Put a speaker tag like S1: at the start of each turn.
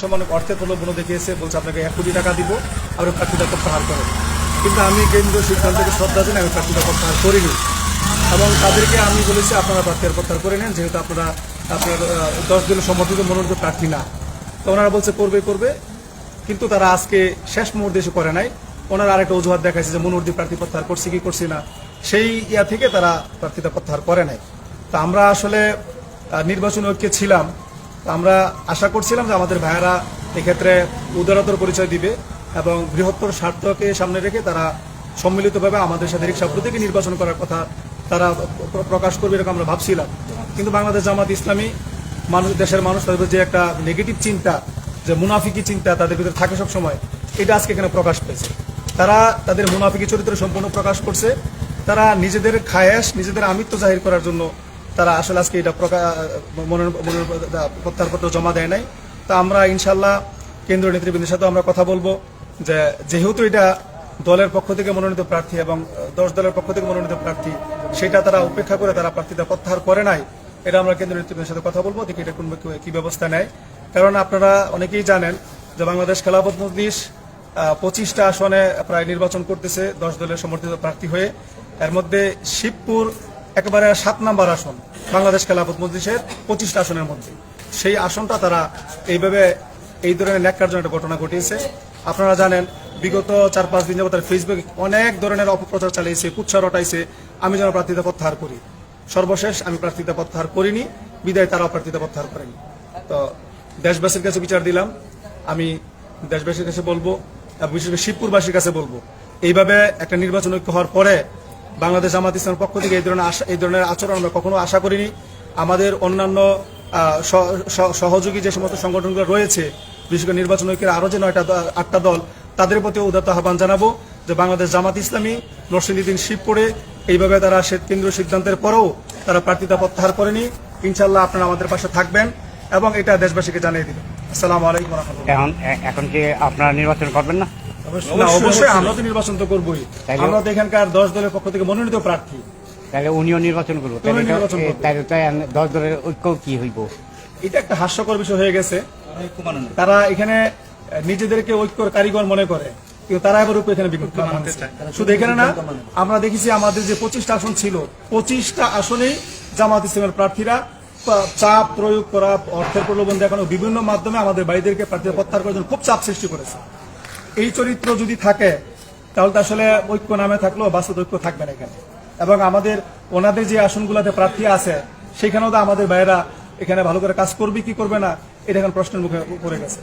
S1: সমান অর্থের প্রলোভন দেখিয়েছে, বলছে আপনাকে 1 কোটি টাকা দিব, আপনি প্রার্থিতা প্রত্যাহার করেন। কিন্তু আমি কেন্দ্রীয় সিদ্ধান্তকে শ্রদ্ধা জানাই, আমি প্রার্থিতা প্রত্যাহার করিনি এবং তাদেরকে আমি বলেছি আপনারা প্রার্থীর প্রত্যাহার করে নেন, যেহেতু আপনার 10 দলীয় সমর্থিত মনোনীত প্রার্থী না। তো ওনারা বলছে করবে, কিন্তু তারা আজকে শেষ মুহূর্তে এসে করে নাই। ওনারা আরেকটা অজুহাত দেখাইছে যে মনোনীত প্রার্থী প্রত্যাহার করছি কি করছি না, সেই থেকে তারা প্রার্থীতা প্রত্যাহার করে নাই। তো আমরা আসলে নির্বাচন ঐক্যে ছিলাম, আমরা আশা করছিলাম যে আমাদের ভাইয়েরা এক্ষেত্রে উদারতার পরিচয় দিবে এবং বৃহত্তর স্বার্থকে সামনে রেখে তারা সম্মিলিতভাবে আমাদের সাথে রিক্সা প্রতীকে নির্বাচন করার কথা তারা প্রকাশ করবে, এরকম আমরা ভাবছিলাম। কিন্তু বাংলাদেশ জামাত ইসলামী দেশের মানুষ তাদের যে একটা নেগেটিভ চিন্তা, যে মুনাফিকি চিন্তা তাদের ভিতরে থাকে সব সময়, এটা আজকে এখানে প্রকাশ পেয়েছে। তারা তাদের মুনাফিকি চরিত্র সম্পূর্ণ প্রকাশ করছে। তারা নিজেদের খায়েশ, নিজেদের আমিত্ব জাহির করার জন্য তারা আসলে আজকে এটা প্রত্যাহারপত্র জমা দেয় নাই। তা আমরা ইনশাল্লাহ কেন্দ্রীয় নেতৃবৃন্দের সাথে আমরা কথা বলবো যে যেহেতু এটা দলের পক্ষ থেকে মনোনীত প্রার্থী এবং 10 দলের পক্ষ থেকে মনোনীত প্রার্থী, সেটা তারা উপেক্ষা করে তারা প্রার্থীতা প্রত্যাহার করে নাই, এটা আমরা কেন্দ্রীয় নেতৃবৃন্দের সাথে কথা বলবো, দেখি এটা কোন কি ব্যবস্থা নেয়। কারণ আপনারা অনেকেই জানেন যে বাংলাদেশ খেলাফত মজলিস 25টা আসনে প্রায় নির্বাচন করতেছে 10 দলের সমর্থিত প্রার্থী হয়ে। এর মধ্যে শিবপুর একেবারে 7 নম্বর আসন বাংলাদেশ খেলাফত মজলিসের 25টা আসনের মধ্যে, সেই আসনটা তারা এইভাবে এই ধরনের ন্যাক্কারজনক একটা ঘটনা ঘটিয়েছে। আপনারা জানেন বিগত 4-5 দিন যাবত ফেসবুকে অনেক ধরনের অপপ্রচার চালিয়েছে, কুৎসা রটাইছে আমি যেন প্রার্থিতা প্রত্যাহার করি। সর্বশেষ আমি প্রার্থিতা প্রত্যাহার করিনি, বিদায় তারাও প্রার্থিতা প্রত্যাহার করেনি। তো দেশবাসীর কাছে বিচার দিলাম, আমি দেশবাসীর কাছে বলবো, বিশেষ করে শিবপুরবাসীর কাছে বলবো, এইভাবে একটা নির্বাচন ঐক্য হওয়ার পরে বাংলাদেশ জামাত ইসলামের পক্ষ থেকে এই ধরনের আচরণ আমরা কখনো আশা করিনি। আমাদের অন্যান্য সহযোগী যে সমস্ত সংগঠনগুলো রয়েছে, বিশেষ করে নির্বাচন ঐক্যের আরো যে 8টা দল, তাদের প্রতি উদাত্ত আহ্বান জানাবো যে বাংলাদেশ জামাত ইসলামী নরসিংদীর শিবপুরে এইভাবে তারা কেন্দ্রীয় সিদ্ধান্তের পরেও তারা প্রার্থিতা প্রত্যাহার করেনি। ইনশাল্লাহ আপনারা আমাদের পাশে থাকবেন এবং এটা দেশবাসীকে জানিয়ে দিবেন। আসসালামু আলাইকুম ওয়া রাহমাতুল্লাহ।
S2: এখন কি আপনারা নির্বাচন করবেন না?
S1: অবশ্যই আমরা তো নির্বাচন তো করবোই। আমরা তো এখানকার 10 দলের পক্ষ থেকে মনোনীত প্রার্থী,
S2: তাহলে উনিও নির্বাচন করবো, তাহলে 10 দলের ঐক্য কি হইব?
S1: এটা একটা হাস্যকর বিষয় হয়ে গেছে। তারা এখানে নিজেদেরকে ঐক্যর কারিগর মনে করে, কিন্তু তারা এবার এখানে বিপক্ষ মানতে চায়। শুধু এখানে না, আমরা দেখেছি আমাদের যে 25টা আসন ছিল, 25টা আসনেই জামাত ইসলামের প্রার্থীরা চাপ প্রয়োগ করা, অর্থের প্রলোভন দেখানো, বিভিন্ন মাধ্যমে আমাদের ভাইদেরকে প্রার্থীরা প্রত্যাহার করার জন্য খুব চাপ সৃষ্টি করেছে। এই চরিত্র যদি থাকে তাহলে তো আসলে ঐক্য নামে থাকলেও বাস্তব ঐক্য থাকবে না এখানে। এবং আমাদের ওনাদের যে আসনগুলোতে প্রার্থী আছে সেখানেও তো আমাদের ভাইয়েরা এখানে ভালো করে কাজ করবে কি করবে না, এটা এখন প্রশ্নের মুখে পড়ে গেছে।